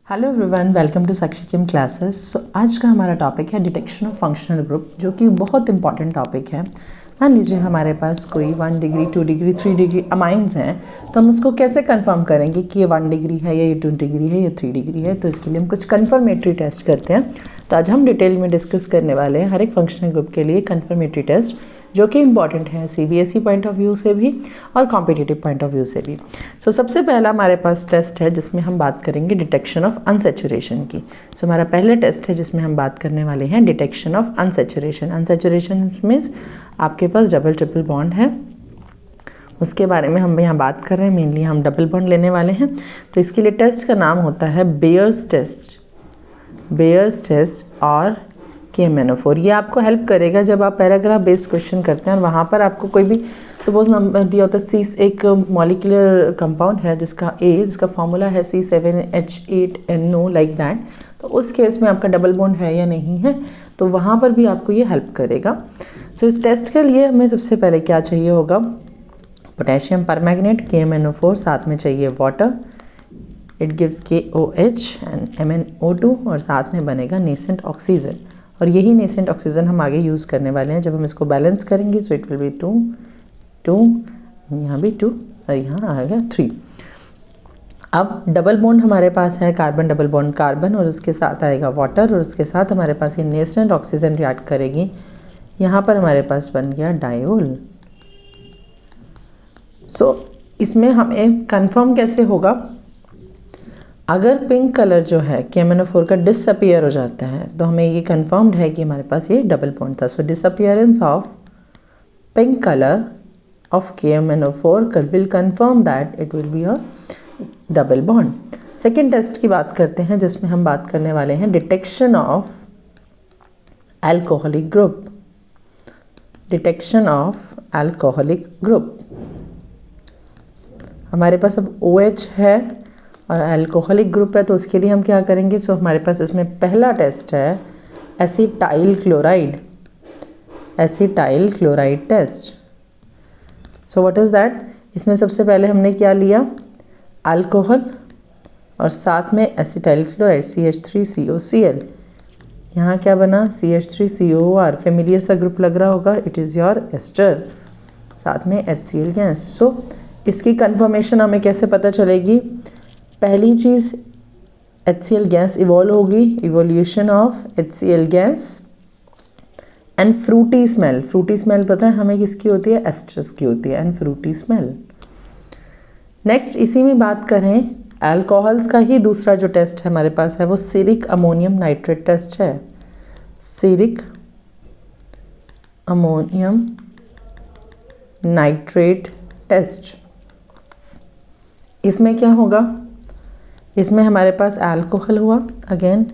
Hello everyone, welcome to Sakshi chem classes. आज का हमारा टॉपिक है डिटेक्शन ऑफ फंक्शनल ग्रुप, जो कि बहुत इंपॉर्टेंट टॉपिक है। मान लीजिए हमारे पास कोई 1 डिग्री 2 डिग्री 3 डिग्री अमाइंस हैं, तो हम उसको कैसे कंफर्म करेंगे कि ये 1 डिग्री है या ये 2 डिग्री है या 3 डिग्री है। तो इसके लिए हम कुछ कंफर्मेटरी टेस्ट करते हैं। तो आज हम डिटेल में डिस्कस करने वाले हैं हर एक फंक्शनल ग्रुप के लिए कंफर्मेटरी टेस्ट, जो कि इम्पॉर्टेंट है सीबीएसई पॉइंट ऑफ व्यू से भी और कॉम्पिटिटिव पॉइंट ऑफ व्यू से भी। सबसे पहला हमारे पास टेस्ट है जिसमें हम बात करेंगे डिटेक्शन ऑफ अनसैचुरेशन की। हमारा पहला टेस्ट है जिसमें हम बात करने वाले हैं detection of unsaturation. Unsaturation means आपके पास डबल ट्रिपल बॉन्ड है, उसके बारे में हम यहाँ बात कर रहे हैं। मेनली हम डबल बॉन्ड लेने वाले हैं। तो इसके लिए टेस्ट का नाम होता है बेयर्स टेस्ट, बेयर्स टेस्ट और KMnO4। ये आपको हेल्प करेगा जब आप पैराग्राफ बेस्ड क्वेश्चन करते हैं और वहाँ पर आपको कोई भी सपोज नंबर दिया होता है। एक मॉलिक्यूलर कंपाउंड है जिसका फॉर्मूला है C7H8NO लाइक दैट। तो उस केस में आपका डबल बॉन्ड है या नहीं है, तो वहाँ पर भी आपको ये हेल्प करेगा। इस टेस्ट के लिए हमें सबसे पहले क्या चाहिए होगा, पोटेशियम परमैंगनेट KMnO4, साथ में चाहिए water, it gives KOH and MnO2, और साथ में बनेगा नेसेंट ऑक्सीजन। और यही नेसेंट ऑक्सीजन हम आगे यूज़ करने वाले हैं जब हम इसको बैलेंस करेंगे। सो इट विल बी 2 2, यहाँ भी 2 और यहाँ आ गया 3। अब डबल बॉन्ड हमारे पास है कार्बन, डबल बॉन्ड कार्बन, और उसके साथ आएगा वाटर, और उसके साथ हमारे पास ये नेसेंट ऑक्सीजन रिएक्ट करेगी। यहाँ पर हमारे पास बन गया डायोल। इसमें हमें कंफर्म कैसे होगा, अगर पिंक कलर जो है KMnO4 का डिसअपियर हो जाता है तो हमें ये कंफर्म्ड है कि हमारे पास ये डबल बॉन्ड था। Disappearance of pink colour of KMnO4 will confirm that it will be a double bond. Second test की बात करते हैं जिसमें हम बात करने वाले हैं detection of alcoholic group. Detection of alcoholic group, हमारे पास अब OH है और अल्कोहलिक ग्रुप है, तो उसके लिए हम क्या करेंगे। हमारे पास इसमें पहला टेस्ट है acetyl chloride, acetyl chloride test. What is that, इसमें सबसे पहले हमने क्या लिया, अल्कोहल और साथ में एसिटाइल क्लोराइड CH3COCl। यहाँ क्या बना, CH3COOR, फेमिलियर सा ग्रुप लग रहा होगा, इट इज़ योर एस्टर, साथ में HCl गैस। इसकी कंफर्मेशन हमें कैसे पता चलेगी, पहली चीज़ HCl गैस इवॉल्व होगी, evolution of HCl gas and Frooti smell. Frooti smell पता है हमें किसकी होती है, एस्टर्स की होती है, एंड फ्रूटी स्मेल। नेक्स्ट इसी में बात करें अल्कोहल्स का ही दूसरा जो टेस्ट है हमारे पास है वो सीरिक अमोनियम नाइट्रेट टेस्ट है। सीरिक अमोनियम नाइट्रेट टेस्ट, इसमें क्या होगा, इसमें हमारे पास अल्कोहल हुआ, अगेन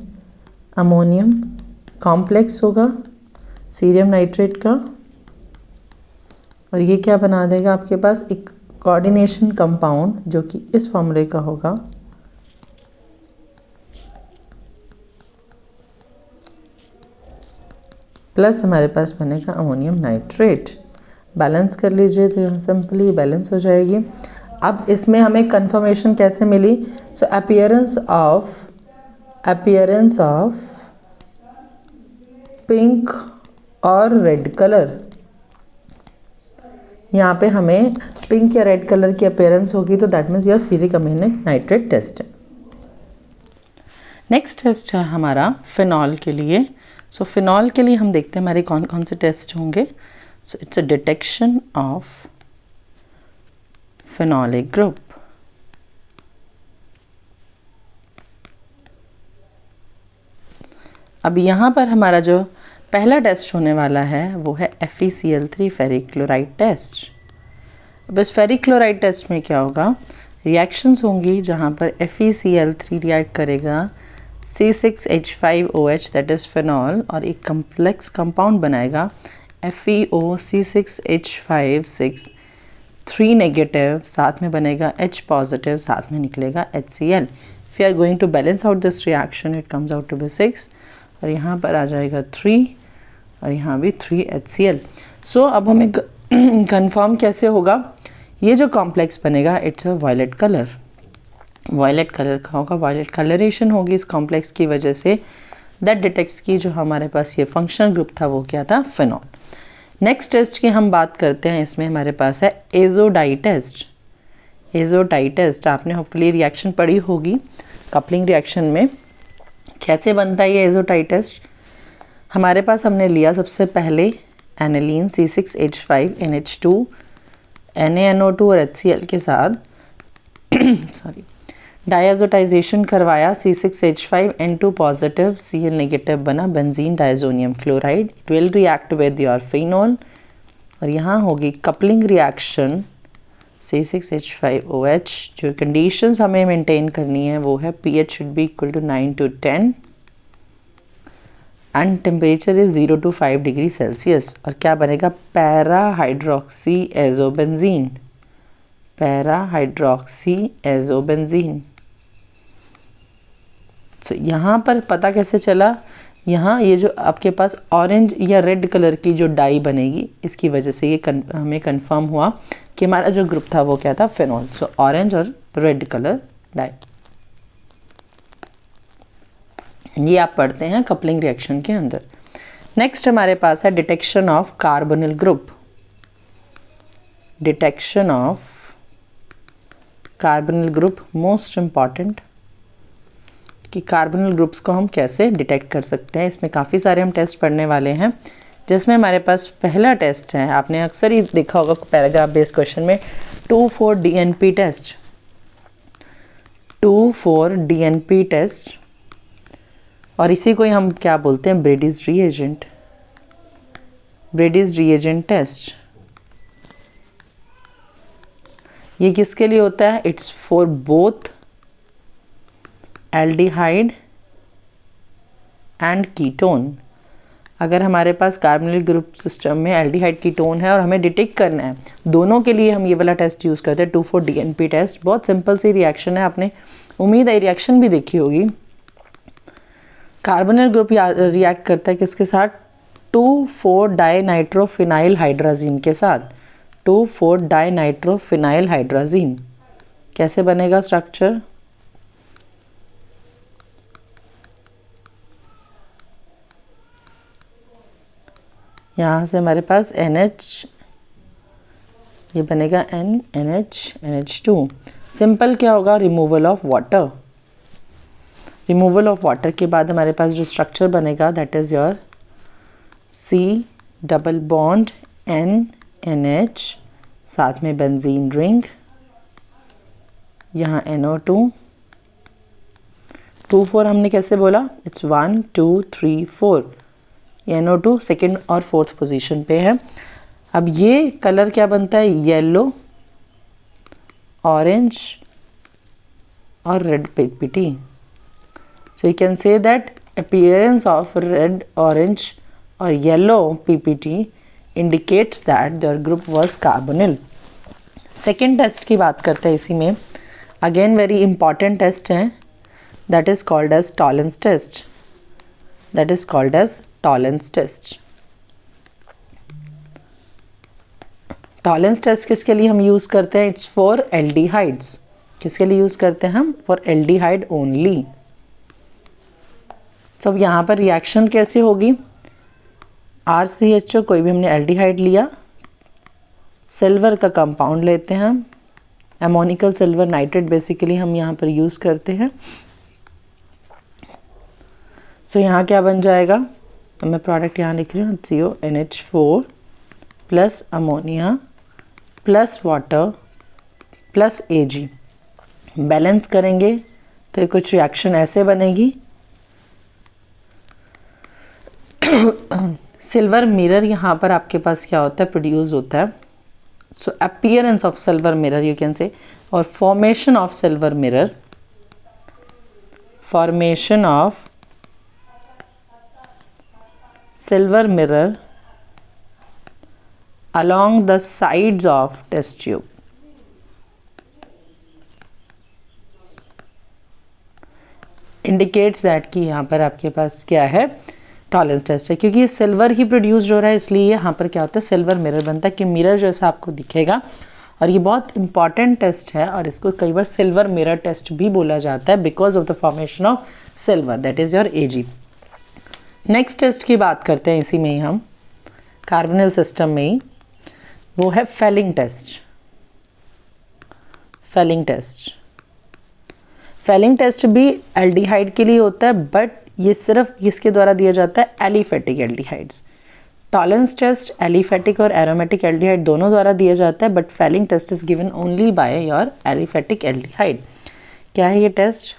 अमोनियम कॉम्प्लेक्स होगा सीरियम नाइट्रेट का, और ये क्या बना देगा आपके पास एक कोऑर्डिनेशन कंपाउंड जो कि इस फॉर्मूले का होगा, प्लस हमारे पास बनेगा अमोनियम नाइट्रेट। बैलेंस कर लीजिए तो यहाँ सिंपली बैलेंस हो जाएगी। अब इसमें हमें कंफर्मेशन कैसे मिली, अपीयरेंस ऑफ पिंक और रेड कलर। यहाँ पे हमें पिंक या रेड कलर की अपीयरेंस होगी, तो that means your ceric ammonium nitrate test है। नेक्स्ट टेस्ट है हमारा फिनॉल के लिए। फिनॉल के लिए हम देखते हैं हमारे कौन कौन से टेस्ट होंगे। It's a detection of phenolic group। अब यहाँ पर हमारा जो पहला टेस्ट होने वाला है वो है FeCl3 फेरिक क्लोराइड टेस्ट। अब इस फेरिक क्लोराइड टेस्ट में क्या होगा, रिएक्शंस होंगी जहाँ पर FeCl3 रिएक्ट करेगा C6H5OH दैट इज़ फिनॉल, और एक कम्प्लेक्स कंपाउंड बनाएगा FeOC6H5 3 नेगेटिव, साथ में बनेगा H पॉजिटिव, साथ में निकलेगा HCl। If you are going to balance out this reaction it comes out to be 6, और यहाँ पर आ जाएगा 3 और यहाँ भी 3 HCl। अब हमें कंफर्म कैसे होगा, ये जो कॉम्प्लेक्स बनेगा it's a violet colour, violet colour का होगा, वायलेट कलरेशन होगी इस कॉम्प्लेक्स की वजह से। दैट डिटेक्ट्स की जो हमारे पास ये फंक्शनल ग्रुप था वो क्या था, फिनॉल। नेक्स्ट टेस्ट की हम बात करते हैं, इसमें हमारे पास है एजोडाई टेस्ट। एजोडाई टेस्ट आपने होपफुली रिएक्शन पढ़ी होगी कपलिंग रिएक्शन में। कैसे बनता है ये एजोडाई टेस्ट? हमारे पास हमने लिया सबसे पहले एनिलीन C6H5NH2 NaNO2 और HCl के साथ सॉरी डायजोटाइजेशन करवाया, C6H5N2 पॉजिटिव Cl नेगेटिव बना benzene diazonium chloride. It will react with your phenol और यहाँ होगी कपलिंग रिएक्शन C6H5OH। जो कंडीशंस हमें मेंटेन करनी है वो है pH should be equal to 9 to 10 and temperature is 0 to 5 degree Celsius. और क्या बनेगा, para hydroxy azobenzene, para hydroxy azobenzene. तो यहाँ पर पता कैसे चला, यहाँ ये जो आपके पास ऑरेंज या रेड कलर की जो डाई बनेगी इसकी वजह से ये हमें कंफर्म हुआ कि हमारा जो ग्रुप था वो क्या था, फिनॉल। सो ऑरेंज और रेड कलर डाई, ये आप पढ़ते हैं कपलिंग रिएक्शन के अंदर। नेक्स्ट हमारे पास है detection of carbonyl group. Detection of carbonyl group most important, कि कार्बोनिल ग्रुप्स को हम कैसे डिटेक्ट कर सकते हैं। इसमें काफ़ी सारे हम टेस्ट पढ़ने वाले हैं, जिसमें हमारे पास पहला टेस्ट है, आपने अक्सर ही देखा होगा पैराग्राफ बेस्ड क्वेश्चन में, 2,4-DNP टेस्ट। 2,4-DNP टेस्ट, और इसी को ही हम क्या बोलते हैं, ब्रेडीज रिएजेंट। ब्रेडीज रिएजेंट टेस्ट ये किसके लिए होता है, it's for both aldehyde and ketone. अगर हमारे पास कार्बोनिल ग्रुप सिस्टम में एल्डिहाइड कीटोन है और हमें डिटेक्ट करना है, दोनों के लिए हम ये वाला टेस्ट यूज़ करते हैं, 2,4-DNP टेस्ट। बहुत सिंपल सी रिएक्शन है, आपने उम्मीद है रिएक्शन भी देखी होगी। कार्बोनिल ग्रुप रिएक्ट करता है किसके साथ, 2,4-डाइनाइट्रोफिनाइल हाइड्राजीन के साथ। 2,4-डाइनाइट्रोफिनाइल हाइड्राजीन कैसे बनेगा स्ट्रक्चर, यहाँ से हमारे पास NH, ये बनेगा NH2। सिंपल क्या होगा, removal of water. Removal of water के बाद हमारे पास जो स्ट्रक्चर बनेगा that is your C double bond NH, साथ में बेंजीन रिंग, यहाँ NO2। 2,4 हमने कैसे बोला, इट्स 1 2 3 4, NO2 सेकेंड और फोर्थ पोजीशन पे है। अब ये कलर क्या बनता है, येलो, ऑरेंज और red PPT। So you can say that appearance of red, orange और yellow PPT indicates that their group was carbonyl। Second test की बात करते हैं इसी में, अगेन वेरी इंपॉर्टेंट टेस्ट है, that is called as Tollens test. That is called as Tollens test. Tollens test किसके लिए हम यूज़ करते हैं, इट्स फॉर एल्डिहाइड्स। किसके लिए यूज़ करते हैं हम, फॉर एल्डिहाइड ओनली। तो अब यहाँ पर रिएक्शन कैसे होगी, RCHO कोई भी हमने एल्डिहाइड लिया, सिल्वर का कंपाउंड लेते हैं हम, एमोनिकल सिल्वर नाइट्रेट बेसिकली हम यहाँ पर यूज़ करते हैं। सो यहाँ क्या बन जाएगा, तो मैं प्रोडक्ट यहाँ लिख रही हूँ, CONH4 plus ammonia plus water plus Ag। Balance करेंगे तो ये कुछ रिएक्शन ऐसे बनेगी। सिल्वर मिरर यहाँ पर आपके पास क्या होता है, प्रोड्यूस होता है। So appearance of silver mirror you can say, और formation of silver mirror, formation of silver mirror along the sides of test tube। Indicates that कि यहाँ पर आपके पास क्या है, टॉलेंस टेस्ट है। क्योंकि ये सिल्वर ही प्रोड्यूस हो रहा है इसलिए यहाँ पर क्या होता है, सिल्वर मिरर बनता है। कि मिरर जैसा आपको दिखेगा और ये बहुत इंपॉर्टेंट टेस्ट है और इसको कई बार सिल्वर मिरर टेस्ट भी बोला जाता है because of the formation of silver, that is your Ag। Next test की बात करते हैं इसी में ही हम, कार्बोनिल सिस्टम में ही, वो है फेलिंग टेस्ट। फेलिंग टेस्ट भी एल्डिहाइड के लिए होता है, बट ये सिर्फ किसके द्वारा दिया जाता है, aliphatic aldehydes. Tollens test aliphatic और एरोमेटिक एल्डिहाइड दोनों द्वारा दिया जाता है, but Fehling test is given only by your aliphatic aldehyde. क्या है ये टेस्ट?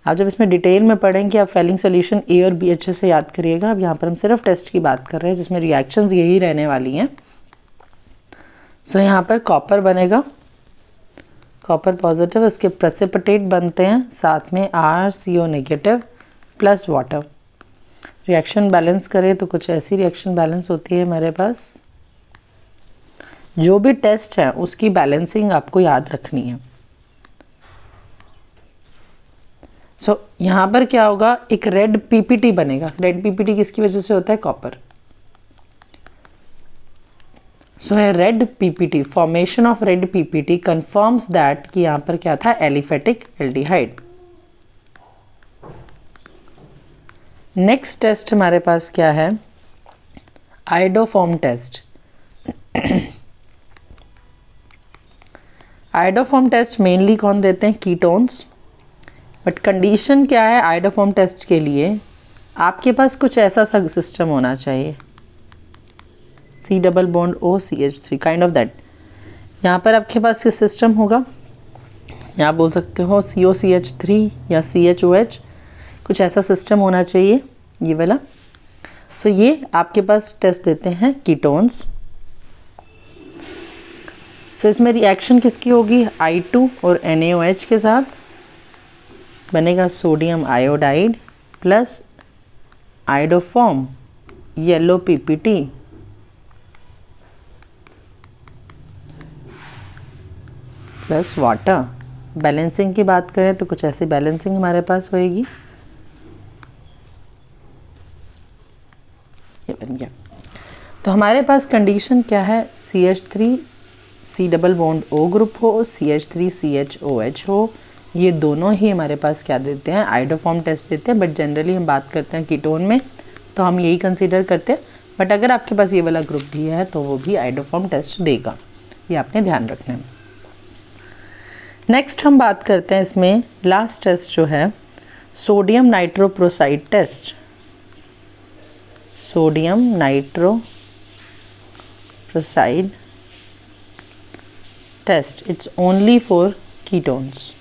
आप जब इसमें डिटेल में पढ़ेंगे आप फेलिंग सॉल्यूशन ए और बी अच्छे से याद करिएगा। अब यहाँ पर हम सिर्फ टेस्ट की बात कर रहे हैं जिसमें रिएक्शंस यही रहने वाली हैं। सो यहाँ पर कॉपर बनेगा, कॉपर पॉजिटिव, इसके प्रेसिपिटेट बनते हैं, साथ में RCO negative plus water. Reaction balance करें तो कुछ ऐसी रिएक्शन बैलेंस होती है हमारे पास। जो भी टेस्ट है उसकी बैलेंसिंग आपको याद रखनी है। सो यहाँ पर क्या होगा, एक रेड PPT बनेगा। रेड PPT किसकी वजह से होता है, कॉपर। सो है red PPT, formation of red PPT confirms that कि यहाँ पर क्या था, एलिफेटिक एल्डिहाइड। नेक्स्ट टेस्ट हमारे पास क्या है, iodoform test. Iodoform test mainly कौन देते हैं, कीटोन्स। बट कंडीशन क्या है आयोडोफॉर्म टेस्ट के लिए, आपके पास कुछ ऐसा सा सिस्टम होना चाहिए, C double bond OCH3 kind of that. यहाँ पर आपके पास ये सिस्टम होगा, या आप बोल सकते हो COCH3 या CHOH, कुछ ऐसा सिस्टम होना चाहिए ये वाला। सो ये आपके पास टेस्ट देते हैं कीटोन्स। सो इसमें रिएक्शन किसकी होगी, I2 और NaOH के साथ बनेगा sodium iodide plus iodoform yellow PPT plus water. Balancing की बात करें तो कुछ ऐसी बैलेंसिंग हमारे पास होएगी। ये बन गया। तो हमारे पास कंडीशन क्या है, CH3 C double bond O group हो, CH3 CHOH हो, ये दोनों ही हमारे पास क्या देते हैं, आयोडोफॉर्म टेस्ट देते हैं। बट जनरली हम बात करते हैं कीटोन में तो हम यही कंसीडर करते हैं। बट अगर आपके पास ये वाला ग्रुप भी है तो वो भी आयोडोफॉर्म टेस्ट देगा, ये आपने ध्यान रखना है। नेक्स्ट हम बात करते हैं इसमें लास्ट टेस्ट जो है, sodium nitroprusside test. Sodium nitroprusside test, it's only for ketones,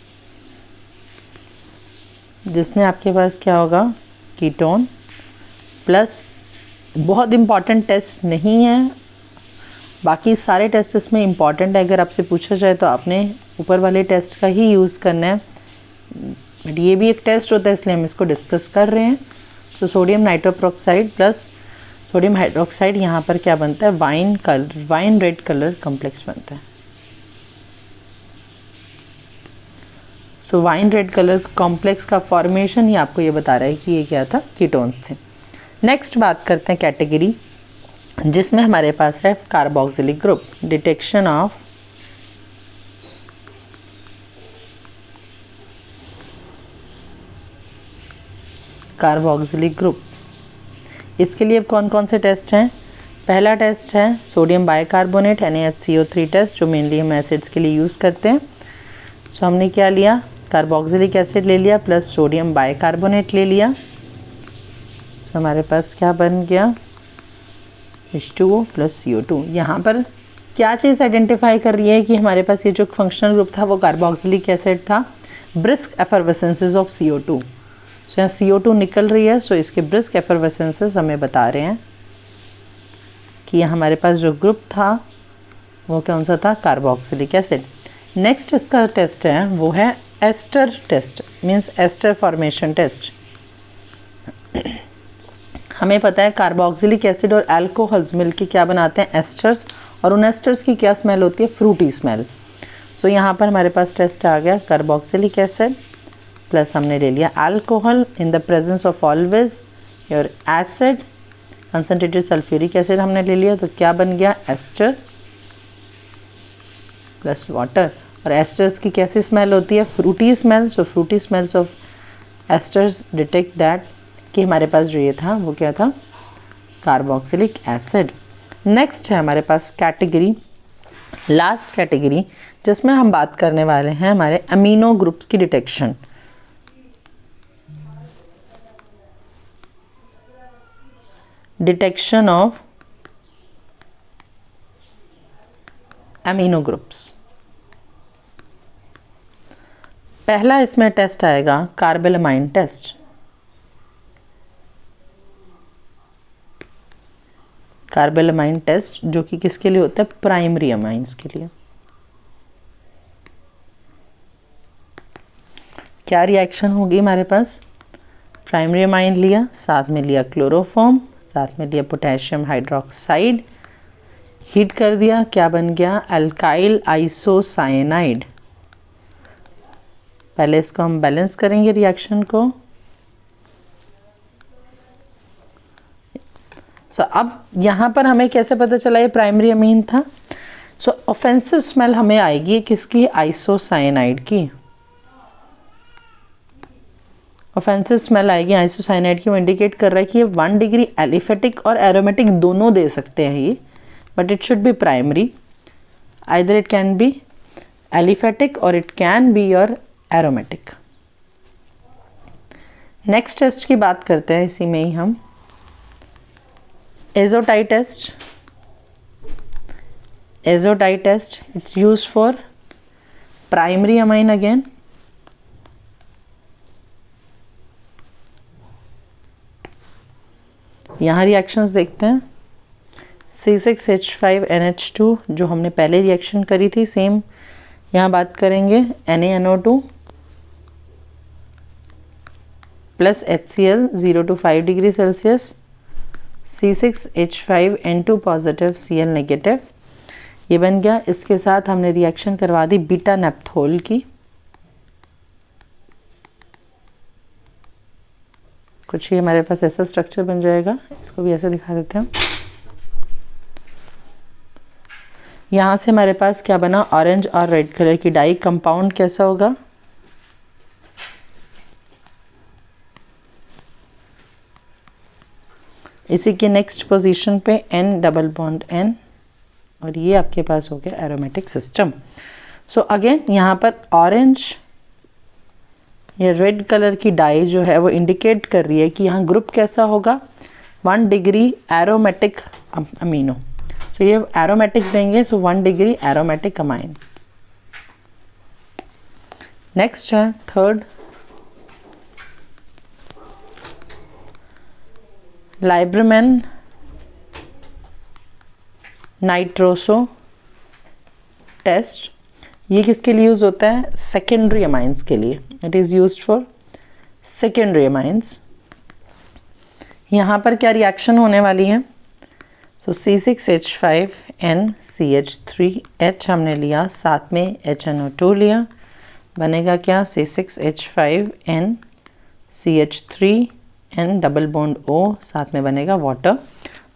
जिसमें आपके पास क्या होगा, कीटोन प्लस, बहुत इम्पॉर्टेंट टेस्ट नहीं है, बाकी सारे टेस्ट इसमें इम्पॉर्टेंट है। अगर आपसे पूछा जाए तो आपने ऊपर वाले टेस्ट का ही यूज़ करना है, बट ये भी एक टेस्ट होता है इसलिए हम इसको डिस्कस कर रहे हैं। So sodium nitroprusside plus sodium hydroxide, यहाँ पर क्या बनता है, वाइन रेड कलर कॉम्प्लेक्स बनता है। सो वाइन रेड कलर कॉम्प्लेक्स का फॉर्मेशन ही आपको ये बता रहा है कि ये क्या था, कीटोन्स थे। नेक्स्ट बात करते हैं कैटेगरी, जिसमें हमारे पास है carboxylic group. Detection of carboxylic group, इसके लिए कौन कौन से टेस्ट हैं। पहला टेस्ट है सोडियम बाइकार्बोनेट NaHCO3 टेस्ट, जो मेनली हम एसिड्स के लिए यूज़ करते हैं। सो हमने क्या लिया, कार्बोक्सिलिक एसिड ले लिया प्लस सोडियम बाइकार्बोनेट ले लिया। सो हमारे पास क्या बन गया, H2O प्लस CO2। यहाँ पर क्या चीज़ आइडेंटिफाई कर रही है कि हमारे पास ये जो फंक्शनल ग्रुप था वो कार्बोक्सिलिक एसिड था। ब्रिस्क एफरवेसेंसेस ऑफ CO2, सो यहाँ CO2 निकल रही है, सो इसके ब्रिस्क एफरवेसेंसेस हमें बता रहे हैं कि हमारे पास जो ग्रुप था वो कौन सा था, कार्बोक्सिलिक एसिड। नेक्स्ट इसका टेस्ट है वो है ester test, means ester formation test. हमें पता है कार्बोक्सिलिक एसिड और अल्कोहल्स मिलके क्या बनाते हैं, एस्टर्स, और उन एस्टर्स की क्या स्मेल होती है, फ्रूटी स्मेल। सो यहाँ पर हमारे पास टेस्ट आ गया कार्बोक्सिलिक एसिड प्लस हमने ले लिया alcohol in the presence of always your acid, concentrated sulphuric acid हमने ले लिया, तो क्या बन गया, एस्टर। Plus water. और एस्टर्स की कैसी स्मेल होती है? Fruity smell. So fruity smells of esters detect that कि हमारे पास जो ये था वो क्या था? Carboxylic acid. नेक्स्ट है हमारे पास कैटेगरी, लास्ट कैटेगरी, जिसमें हम बात करने वाले हैं हमारे अमीनो ग्रुप्स की detection. Detection of amino groups. पहला इसमें टेस्ट आएगा कार्बेलामाइन टेस्ट। कार्बेलामाइन टेस्ट जो कि किसके लिए होता है? प्राइमरी अमाइंस के लिए। क्या रिएक्शन होगी हमारे पास? प्राइमरी अमाइन लिया, साथ में लिया क्लोरोफॉर्म, साथ में लिया पोटेशियम हाइड्रोक्साइड, हीट कर दिया, क्या बन गया? Alkyl isocyanide. पहले इसको हम बैलेंस करेंगे रिएक्शन को। अब यहाँ पर हमें कैसे पता चला ये प्राइमरी अमीन था? ऑफेंसिव स्मेल हमें आएगी किसकी? आइसोसाइनाइड की। ऑफेंसिव स्मेल आएगी आइसोसाइनाइड की। वो इंडिकेट कर रहा है कि ये 1 डिग्री एलिफेटिक और एरोमेटिक दोनों दे सकते हैं ये, but it should be primary. Either it can be aliphatic और it can be your aromatic. Next test की बात करते हैं इसी में ही हम। Azo dye test. Azo dye test it's used for primary amine again. यहाँ रिएक्शंस देखते हैं। C6H5NH2 जो हमने पहले रिएक्शन करी थी, सेम यहाँ बात करेंगे। NaNO2 plus HCl 0 to 5 degree Celsius, C6H5N2 positive Cl negative, ये बन गया। इसके साथ हमने रिएक्शन करवा दी बीटा नेप्थोल की। कुछ ही हमारे पास ऐसा स्ट्रक्चर बन जाएगा, इसको भी ऐसे दिखा देते हैं। यहाँ से हमारे पास क्या बना? ऑरेंज और रेड कलर की डाई। कंपाउंड कैसा होगा? इसी के नेक्स्ट पोजीशन पे N डबल बॉन्ड N, और ये आपके पास हो गया एरोमेटिक सिस्टम। अगेन यहाँ पर ऑरेंज या रेड कलर की डाई जो है वो इंडिकेट कर रही है कि यहाँ ग्रुप कैसा होगा? 1 डिग्री एरोमेटिक अमीनो। ये एरोमेटिक देंगे, 1 डिग्री एरोमेटिक अमाइन। नेक्स्ट है थर्ड, लाइब्रेमैन नाइट्रोसो टेस्ट। ये किसके लिए यूज़ होता है? सेकेंडरी अमाइंस के लिए। It is used for secondary amines. यहाँ पर क्या रिएक्शन होने वाली है? C6H5NCH3H हमने लिया, साथ में HNO2 लिया, बनेगा क्या? C6H5NCH3N डबल बॉन्ड O, साथ में बनेगा वाटर।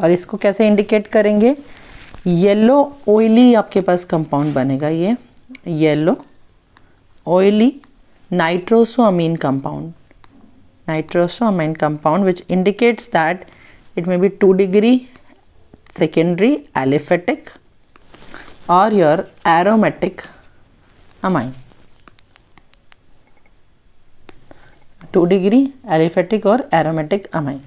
और इसको कैसे इंडिकेट करेंगे? येलो ऑयली आपके पास कंपाउंड बनेगा, ये yellow oily nitrosamine compound, nitrosamine compound which indicates that it may be 2 degree secondary aliphatic or your aromatic amine, 2 degree aliphatic और एरोमेटिक अमाइन।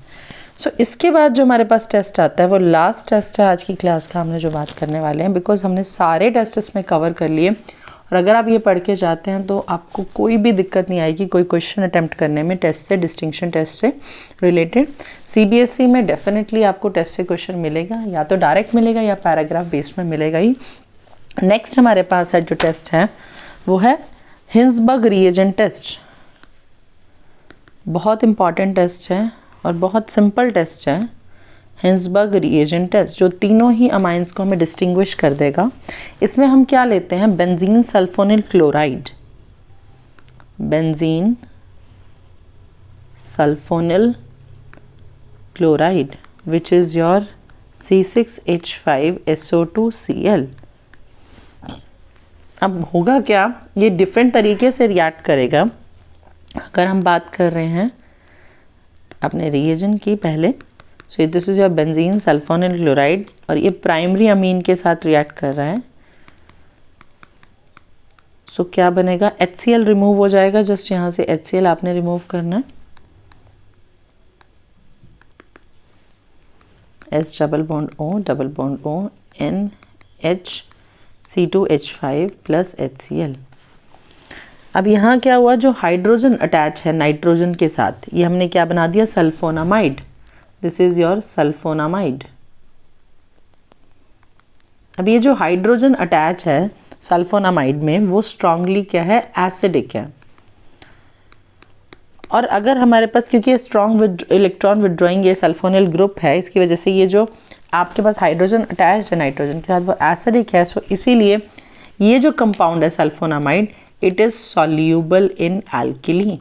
इसके बाद जो हमारे पास टेस्ट आता है वो लास्ट टेस्ट है आज की क्लास का, हमने जो बात करने वाले हैं, बिकॉज हमने सारे टेस्ट इसमें कवर कर लिए। और अगर आप ये पढ़ के जाते हैं तो आपको कोई भी दिक्कत नहीं आएगी कोई क्वेश्चन अटैम्प्ट करने में टेस्ट से, डिस्टिंक्शन टेस्ट से रिलेटेड। CBSE में डेफिनेटली आपको टेस्ट से क्वेश्चन मिलेगा, या तो डायरेक्ट मिलेगा या पैराग्राफ बेस्ड में मिलेगा ही। नेक्स्ट हमारे पास है जो टेस्ट है वो है हिंसबर्ग रिएजेंट टेस्ट। बहुत इंपॉर्टेंट टेस्ट है और बहुत सिंपल टेस्ट है हिंसबर्ग रिएजेंट टेस्ट, जो तीनों ही अमाइंस को हमें डिस्टिंग्विश कर देगा। इसमें हम क्या लेते हैं? Benzene sulphonyl chloride, benzene sulphonyl chloride which is your C6H5SO2Cl। अब होगा क्या, ये डिफरेंट तरीके से रिएक्ट करेगा। अगर हम बात कर रहे हैं अपने रिएजेंट की पहले, so this is your benzene sulphonyl chloride और ये प्राइमरी अमीन के साथ रिएक्ट कर रहा है। सो क्या बनेगा, HCl रिमूव हो जाएगा। जस्ट यहाँ से HCl आपने रिमूव करना है। S double bond O NHC2H5 plus HCl। अब यहाँ क्या हुआ, जो हाइड्रोजन अटैच है नाइट्रोजन के साथ, ये हमने क्या बना दिया, sulphonamide. This is your sulphonamide. अब ये जो हाइड्रोजन अटैच है सल्फोनामाइड में, वो स्ट्रांगली क्या है, एसिडिक है। और अगर हमारे पास, क्योंकि ये स्ट्रॉन्ग इलेक्ट्रॉन विड्रॉइंग ये सल्फोनिल ग्रुप है, इसकी वजह से ये जो आपके पास हाइड्रोजन अटैच है नाइट्रोजन के साथ, वो एसिडिक है। सो इसीलिए ये जो कंपाउंड है sulphonamide, it is soluble in alkali.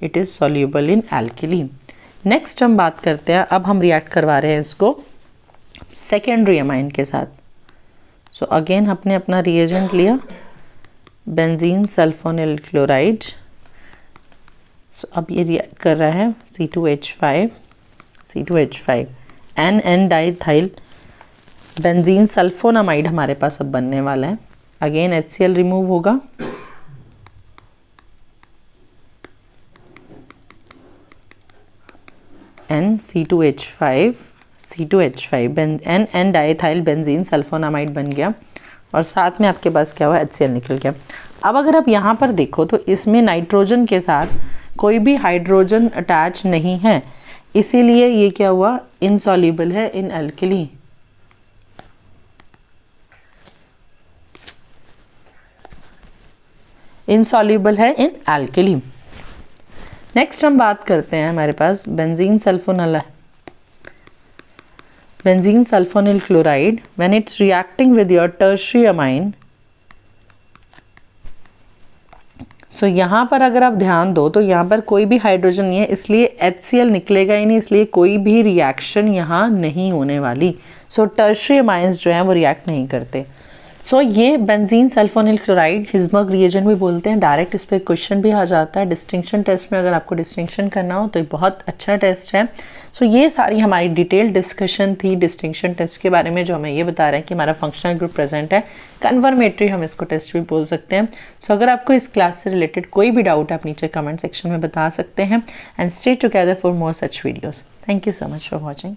It is soluble in alkali. Next हम बात करते हैं, अब हम रिएक्ट करवा रहे हैं इसको सेकेंडरी अमाइन के साथ। सो अगेन आपने अपना रिएजेंट लिया, बेंजीन सल्फोनिल क्लोराइड। सो अब ये रिएक्ट कर रहा है C2H5 N diethyl benzene sulphonamide हमारे पास अब बनने वाला है। अगेन HCl रिमूव होगा, C2H5 N diethyl benzene sulphonamide बन गया और साथ में आपके पास क्या हुआ, HCl निकल गया। अब अगर आप यहाँ पर देखो तो इसमें नाइट्रोजन के साथ कोई भी हाइड्रोजन अटैच नहीं है, इसीलिए ये क्या हुआ, इनसॉल्युबल है इन एल्कली। इनसॉल्युबल है इन एल्कली। नेक्स्ट हम बात करते हैं, हमारे पास benzene sulphonyl chloride when it's reacting with your tertiary amine. So यहाँ पर अगर आप ध्यान दो तो यहाँ पर कोई भी हाइड्रोजन नहीं है, इसलिए HCl निकलेगा ही नहीं, इसलिए कोई भी रिएक्शन यहाँ नहीं होने वाली। सो टर्शियरी अमाइंस जो हैं वो रिएक्ट नहीं करते। सो ये बेंजीन सल्फोनिल क्लोराइड हिस्मर्ग रिएजेंट भी बोलते हैं। डायरेक्ट इस पर क्वेश्चन भी आ जाता है डिस्टिंक्शन टेस्ट में। अगर आपको डिस्टिंक्शन करना हो तो ये बहुत अच्छा टेस्ट है। सो ये सारी हमारी डिटेल डिस्कशन थी डिस्टिंक्शन टेस्ट के बारे में, जो हमें ये बता रहे हैं कि हमारा फंक्शनल ग्रुप प्रेजेंट है। कन्फर्मेटरी हम इसको टेस्ट भी बोल सकते हैं। सो अगर आपको इस क्लास से रिलेटेड कोई भी डाउट आप नीचे कमेंट सेक्शन में बता सकते हैं। And stay together for more such videos. Thank you so much for watching.